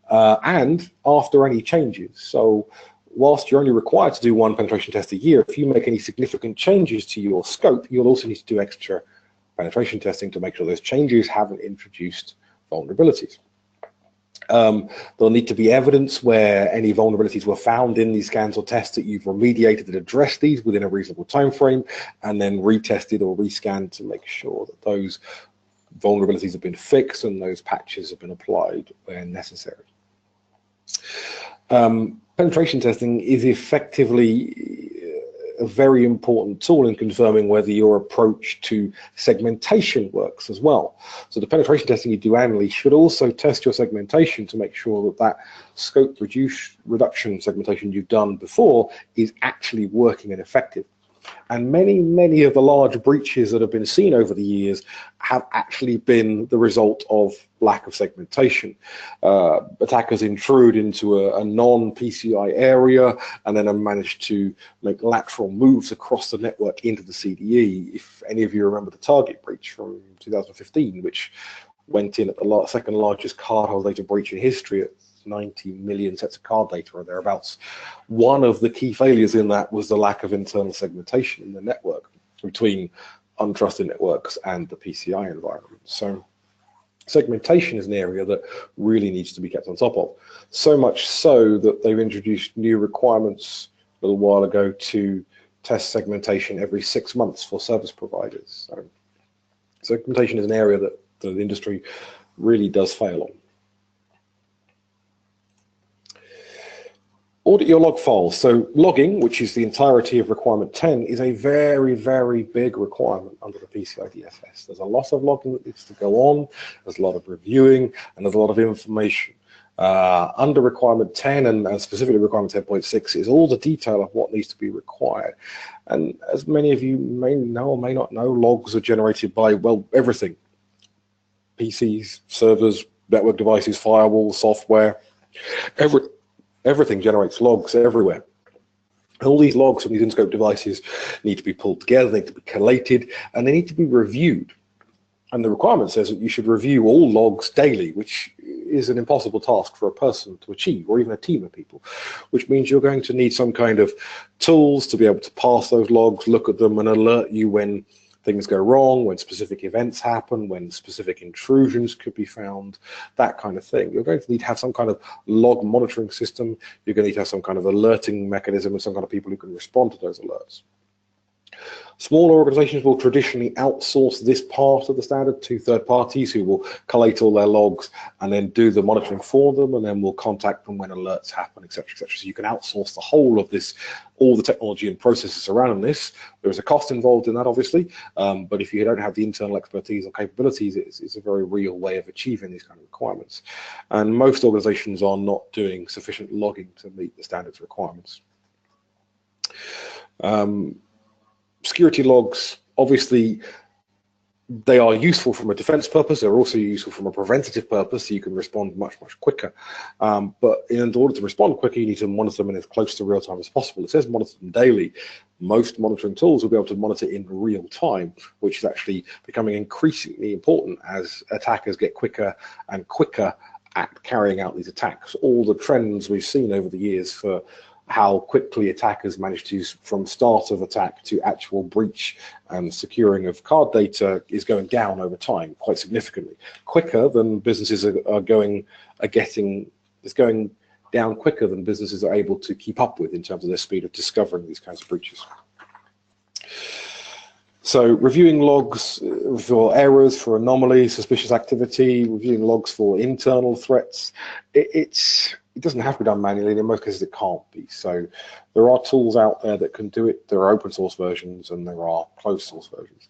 and after any changes. So whilst you're only required to do one penetration test a year, if you make any significant changes to your scope, you'll also need to do extra penetration testing to make sure those changes haven't introduced vulnerabilities. There'll need to be evidence where any vulnerabilities were found in these scans or tests that you've remediated and addressed these within a reasonable time frame, and then retested or rescanned to make sure that those vulnerabilities have been fixed and those patches have been applied where necessary. Penetration testing is effectively a very important tool in confirming whether your approach to segmentation works as well. So the penetration testing you do annually should also test your segmentation to make sure that that scope reduction segmentation you've done before is actually working and effective. And many of the large breaches that have been seen over the years have actually been the result of lack of segmentation. Attackers intrude into a non-PCI area and then have managed to make lateral moves across the network into the CDE. If any of you remember the Target breach from 2015, which went in at the second largest cardholder data breach in history at 90 million sets of card data or thereabouts. One of the key failures in that was the lack of internal segmentation in the network between untrusted networks and the PCI environment. So segmentation is an area that really needs to be kept on top of. So much so that they've introduced new requirements a little while ago to test segmentation every 6 months for service providers. So segmentation is an area that the industry really does fail on. Audit your log files. So logging, which is the entirety of requirement 10, is a very, very big requirement under the PCI DSS. There's a lot of logging that needs to go on, there's a lot of reviewing, and there's a lot of information. Under requirement 10 and specifically requirement 10.6 is all the detail of what needs to be required. And as many of you may know or may not know, logs are generated by, well, everything. PCs, servers, network devices, firewalls, software, everything generates logs everywhere. And all these logs from these in-scope devices need to be pulled together, they need to be collated, and they need to be reviewed. And the requirement says that you should review all logs daily, which is an impossible task for a person to achieve, or even a team of people, which means you're going to need some kind of tools to be able to pass those logs, look at them, and alert you when things go wrong, when specific events happen, when specific intrusions could be found, that kind of thing. You're going to need to have some kind of log monitoring system. You're going to need to have some kind of alerting mechanism and some kind of people who can respond to those alerts. Smaller organizations will traditionally outsource this part of the standard to third parties who will collate all their logs and then do the monitoring for them, and then we'll contact them when alerts happen, etc., etc. So you can outsource the whole of this, all the technology and processes surrounding this. There is a cost involved in that, obviously, but if you don't have the internal expertise or capabilities, it's a very real way of achieving these kind of requirements. And most organizations are not doing sufficient logging to meet the standards requirements. Security logs, obviously, they are useful from a defense purpose. They're also useful from a preventative purpose, so you can respond much, much quicker. But in order to respond quicker, you need to monitor them in as close to real time as possible. It says monitor them daily. Most monitoring tools will be able to monitor in real time, which is actually becoming increasingly important as attackers get quicker and quicker at carrying out these attacks. All the trends we've seen over the years for how quickly attackers manage to, from start of attack to actual breach and securing of card data, is going down over time quite significantly, quicker than businesses are going down quicker than businesses are able to keep up with in terms of their speed of discovering these kinds of breaches. So reviewing logs for errors, for anomalies, suspicious activity, reviewing logs for internal threats, it doesn't have to be done manually, and in most cases it can't be. So there are tools out there that can do it. There are open source versions and there are closed source versions.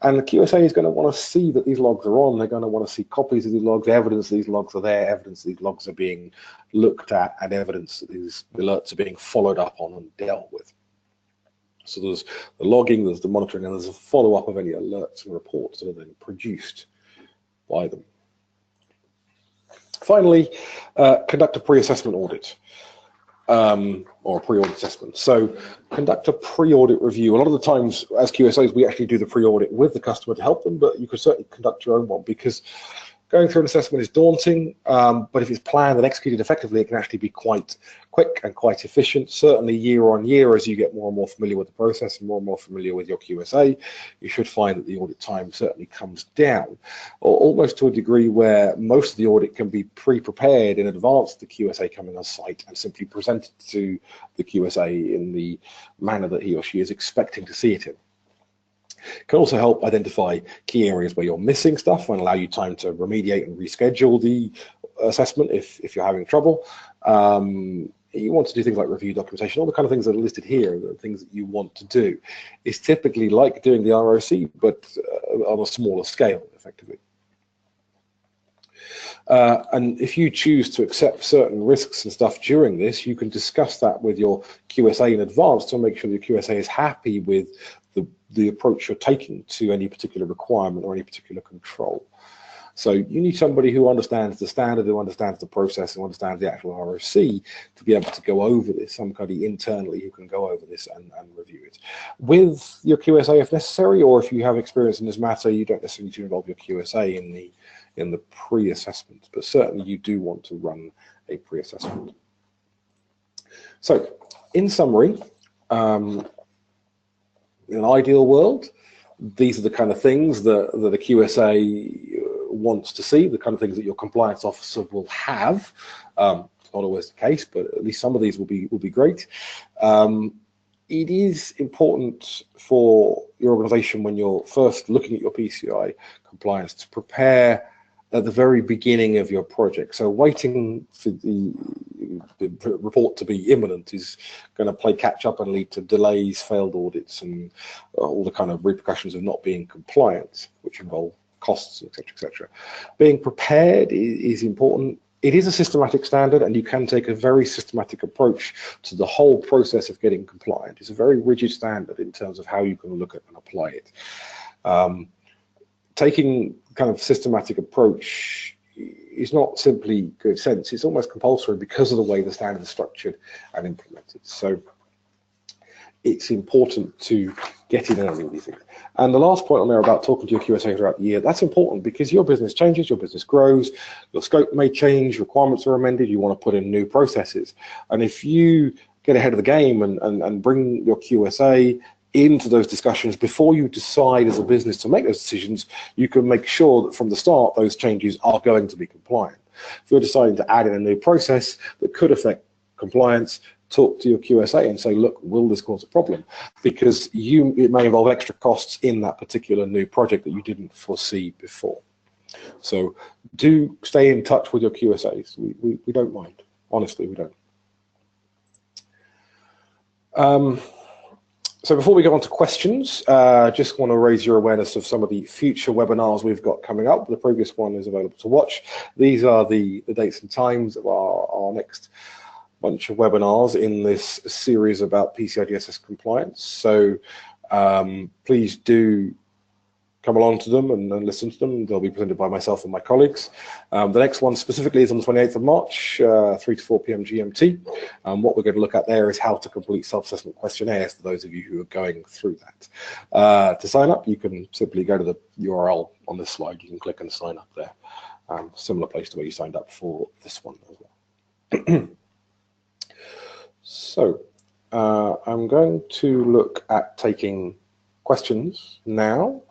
And the QSA is going to want to see that these logs are on. They're going to want to see copies of these logs, evidence these logs are there, evidence these logs are being looked at, and evidence that these alerts are being followed up on and dealt with. So there's the logging, there's the monitoring, and there's a follow-up of any alerts and reports that are then produced by them. Finally, conduct a pre-assessment audit or a pre-audit assessment. So conduct a pre-audit review. A lot of the times as QSAs, we actually do the pre-audit with the customer to help them, but you could certainly conduct your own one, because going through an assessment is daunting, but if it's planned and executed effectively, it can actually be quite quick and quite efficient. Certainly year on year, as you get more and more familiar with the process and more familiar with your QSA, you should find that the audit time certainly comes down, or almost to a degree where most of the audit can be pre-prepared in advance of the QSA coming on site and simply presented to the QSA in the manner that he or she is expecting to see it in. Can also help identify key areas where you're missing stuff and allow you time to remediate and reschedule the assessment if you're having trouble. You want to do things like review documentation, all the kind of things that are listed here, the things that you want to do. It's typically like doing the ROC, but on a smaller scale, effectively. And if you choose to accept certain risks and stuff during this, you can discuss that with your QSA in advance to make sure the QSA is happy with the approach you're taking to any particular requirement or any particular control. So you need somebody who understands the standard, who understands the process, who understands the actual ROC to be able to go over this, somebody internally who can go over this and review it. With your QSA if necessary, or if you have experience in this matter, you don't necessarily need to involve your QSA in the pre-assessment, but certainly you do want to run a pre-assessment. So in summary, in an ideal world, these are the kind of things that the QSA wants to see, the kind of things that your compliance officer will have. It's not always the case, but at least some of these will be great. It is important for your organization when you're first looking at your PCI compliance to prepare at the very beginning of your project. So waiting for the report to be imminent is going to play catch up and lead to delays, failed audits, and all the kind of repercussions of not being compliant, which involve costs, etc., etc. Being prepared is important. It is a systematic standard, and you can take a very systematic approach to the whole process of getting compliant. It's a very rigid standard in terms of how you can look at and apply it. Taking kind of systematic approach is not simply good sense, it's almost compulsory because of the way the standard is structured and implemented. So it's important to get in on all these things. And the last point on there about talking to your QSA throughout the year, that's important because your business changes, your business grows, your scope may change, requirements are amended, you want to put in new processes. And if you get ahead of the game and bring your QSA into those discussions before you decide as a business to make those decisions, you can make sure that from the start those changes are going to be compliant. If you're deciding to add in a new process that could affect compliance, talk to your QSA and say, look, will this cause a problem? Because it may involve extra costs in that particular new project that you didn't foresee before. So do stay in touch with your QSAs. We don't mind. Honestly, we don't. So before we go on to questions, just want to raise your awareness of some of the future webinars we've got coming up. The previous one is available to watch. These are the dates and times of our next bunch of webinars in this series about PCI DSS compliance. So please do come along to them and listen to them. They'll be presented by myself and my colleagues. The next one specifically is on the 28th of March, 3 to 4 p.m. GMT. What we're going to look at there is how to complete self-assessment questionnaires for those of you who are going through that. To sign up, you can simply go to the URL on this slide. You can click and sign up there. Similar place to where you signed up for this one as well. So I'm going to look at taking questions now.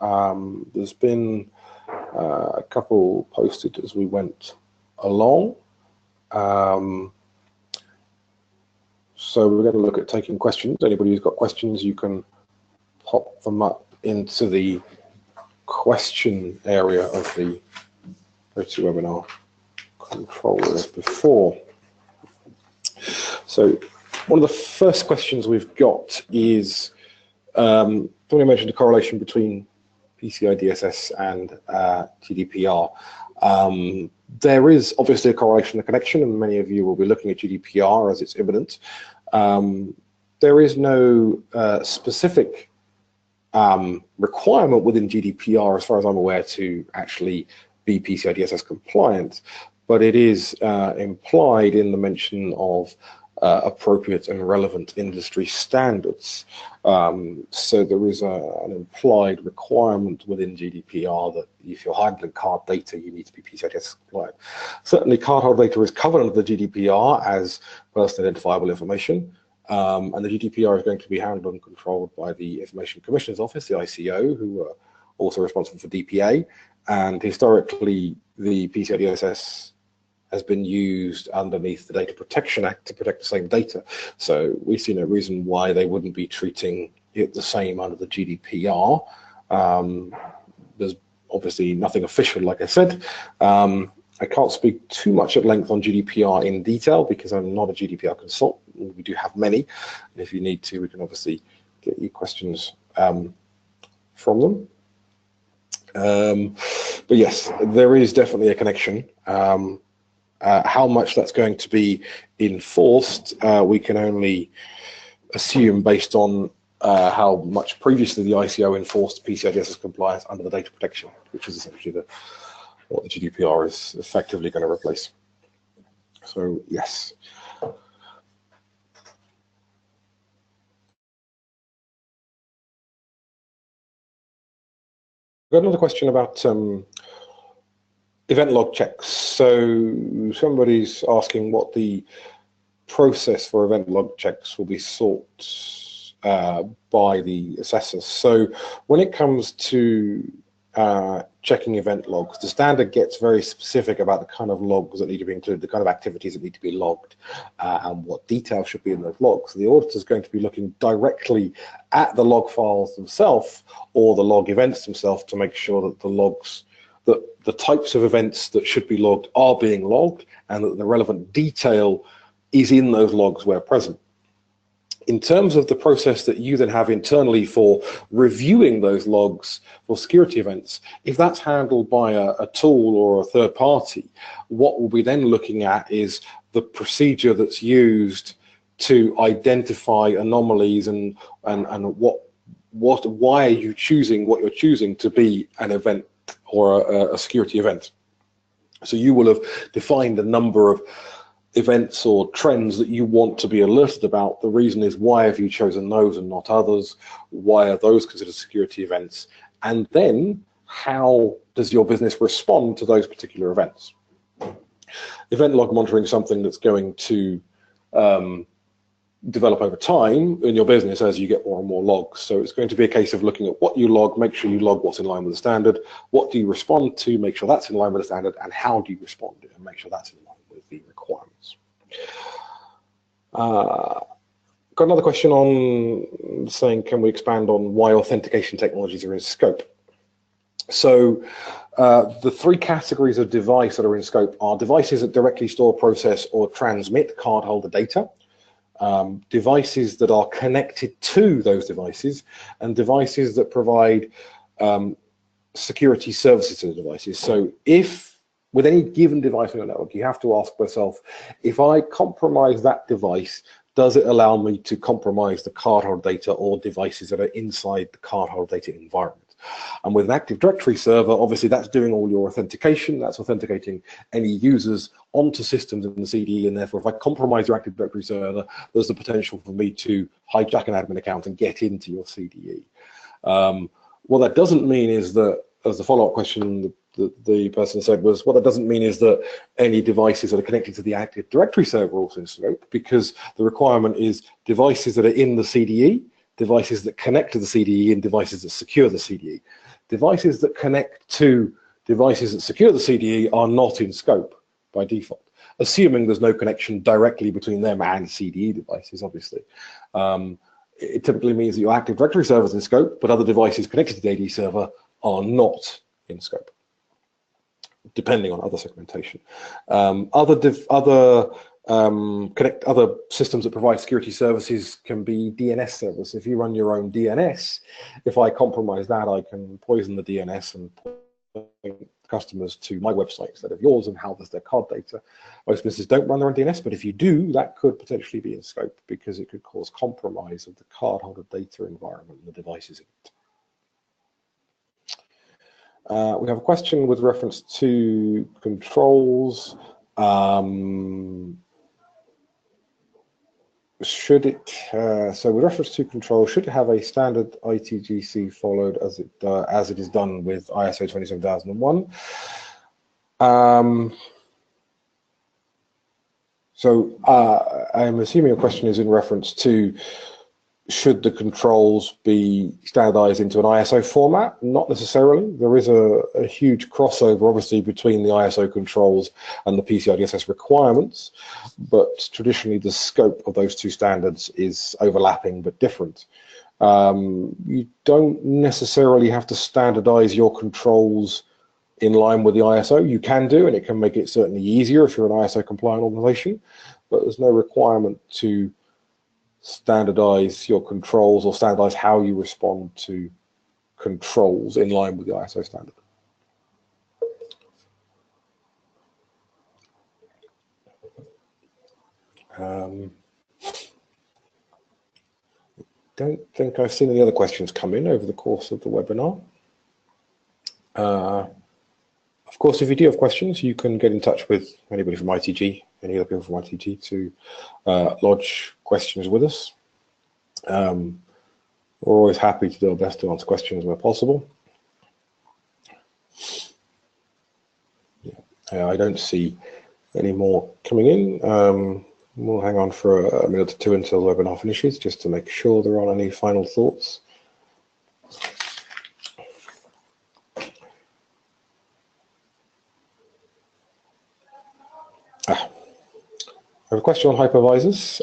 There's been a couple posted as we went along. So we're going to look at taking questions. Anybody who's got questions, you can pop them up into the question area of the GoToWebinar controller as before. So one of the first questions we've got is, Tony mentioned a correlation between PCI DSS and GDPR. There is obviously a correlation, a connection, and many of you will be looking at GDPR as it's imminent. There is no specific requirement within GDPR, as far as I'm aware, to actually be PCI DSS compliant, but it is implied in the mention of appropriate and relevant industry standards. So there is an implied requirement within GDPR that if you're handling card data, you need to be PCI DSS compliant. Certainly cardholder data is covered under the GDPR as personally identifiable information, and the GDPR is going to be handled and controlled by the Information Commissioner's Office, the ICO, who are also responsible for DPA, and historically the PCI DSS has been used underneath the Data Protection Act to protect the same data. So we see no reason why they wouldn't be treating it the same under the GDPR. There's obviously nothing official, like I said. I can't speak too much at length on GDPR in detail because I'm not a GDPR consultant. We do have many, and if you need to, we can obviously get you questions from them. But yes, there is definitely a connection. How much that's going to be enforced, we can only assume based on how much previously the ICO enforced PCI DSS compliance under the Data Protection Act, which is essentially what the GDPR is effectively going to replace. So yes. Got another question about event log checks. So somebody's asking what the process for event log checks will be sought by the assessors. So when it comes to checking event logs, the standard gets very specific about the kind of logs that need to be included, the kind of activities that need to be logged, and what details should be in those logs. So the auditor is going to be looking directly at the log files themselves or the log events themselves to make sure that the logs that the types of events that should be logged are being logged, and that the relevant detail is in those logs where present. In terms of the process that you then have internally for reviewing those logs for security events, if that's handled by a tool or a third party, what we'll be then looking at is the procedure that's used to identify anomalies and why are you choosing what you're choosing to be an event or a security event. So you will have defined a number of events or trends that you want to be alerted about. The reason is, why have you chosen those and not others? Why are those considered security events? And then how does your business respond to those particular events? Event log monitoring is something that's going to develop over time in your business as you get more and more logs. So it's going to be a case of looking at what you log, make sure you log what's in line with the standard, what do you respond to, make sure that's in line with the standard, and how do you respond to it and make sure that's in line with the requirements. Got another question on saying, can we expand on why authentication technologies are in scope? So the three categories of device that are in scope are devices that directly store, process, or transmit cardholder data, devices that are connected to those devices, and devices that provide security services to the devices. So if with any given device on your network, you have to ask yourself, if I compromise that device, does it allow me to compromise the cardholder data or devices that are inside the cardholder data environment? And with an Active Directory server, obviously that's doing all your authentication, that's authenticating any users onto systems in the CDE, and therefore if I compromise your Active Directory server, there's the potential for me to hijack an admin account and get into your CDE. What that doesn't mean is that, as the follow-up question the person said was, what that doesn't mean is that any devices that are connected to the Active Directory server are also in scope, because the requirement is devices that are in the CDE, devices that connect to the CDE, and devices that secure the CDE. Devices that connect to devices that secure the CDE are not in scope by default, assuming there's no connection directly between them and CDE devices, obviously. It typically means that your Active Directory server is in scope, but other devices connected to the AD server are not in scope, depending on other segmentation. Other systems that provide security services can be DNS servers. If you run your own DNS, if I compromise that, I can poison the DNS and point customers to my website instead of yours and harvest their card data. Most businesses don't run their own DNS, but if you do, that could potentially be in scope because it could cause compromise of the cardholder data environment and the devices in it. We have a question with reference to controls. Should it, so with reference to control, should it have a standard ITGC followed as it is done with ISO 27001? I'm assuming your question is in reference to, should the controls be standardized into an ISO format? Not necessarily. There is a huge crossover, obviously, between the ISO controls and the PCI DSS requirements, but traditionally the scope of those two standards is overlapping but different. You don't necessarily have to standardize your controls in line with the ISO. You can do, and it can make it certainly easier if you're an ISO compliant organization, but there's no requirement to standardize your controls or standardize how you respond to controls in line with the ISO standard. I don't think I've seen any other questions come in over the course of the webinar. Of course, if you do have questions, you can get in touch with anybody from ITG, any other people from ITG to lodge questions with us. We're always happy to do our best to answer questions where possible. Yeah, I don't see any more coming in. We'll hang on for a minute or two until the webinar finishes, just to make sure there aren't any final thoughts. I have a question on hypervisors.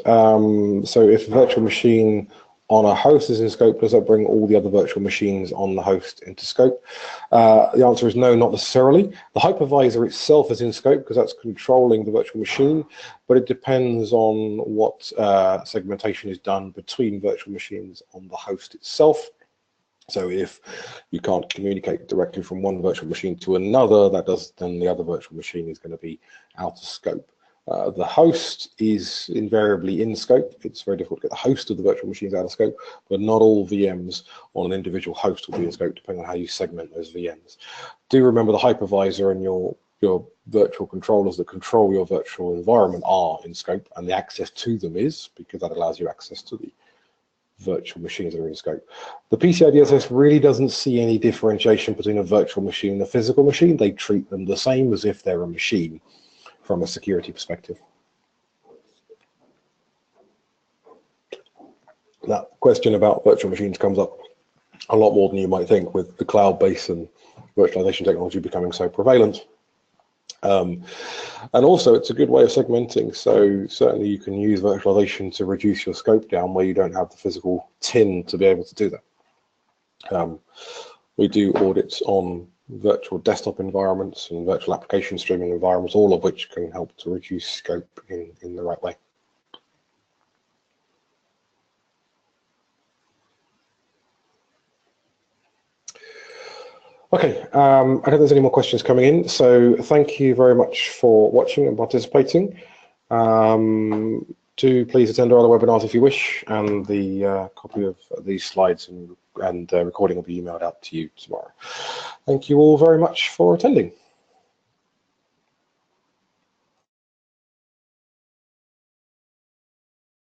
So if a virtual machine on a host is in scope, does that bring all the other virtual machines on the host into scope? The answer is no, not necessarily. The hypervisor itself is in scope because that's controlling the virtual machine, but it depends on what segmentation is done between virtual machines on the host itself. So if you can't communicate directly from one virtual machine to another, then the other virtual machine is going to be out of scope. The host is invariably in scope. It's very difficult to get the host of the virtual machines out of scope, but not all VMs on an individual host will be in scope, depending on how you segment those VMs. Do remember the hypervisor and your virtual controllers that control your virtual environment are in scope, and the access to them is, because that allows you access to the virtual machines that are in scope. The PCI DSS really doesn't see any differentiation between a virtual machine and a physical machine. They treat them the same as if they're a machine from a security perspective. That question about virtual machines comes up a lot more than you might think with the cloud-based and virtualization technology becoming so prevalent. And also, it's a good way of segmenting. So certainly you can use virtualization to reduce your scope down where you don't have the physical tin to be able to do that. We do audits on virtual desktop environments and virtual application streaming environments, all of which can help to reduce scope in the right way. Okay, I don't think there's any more questions coming in, so thank you very much for watching and participating. Do please attend our other webinars if you wish, and the copy of these slides and recording will be emailed out to you tomorrow. Thank you all very much for attending.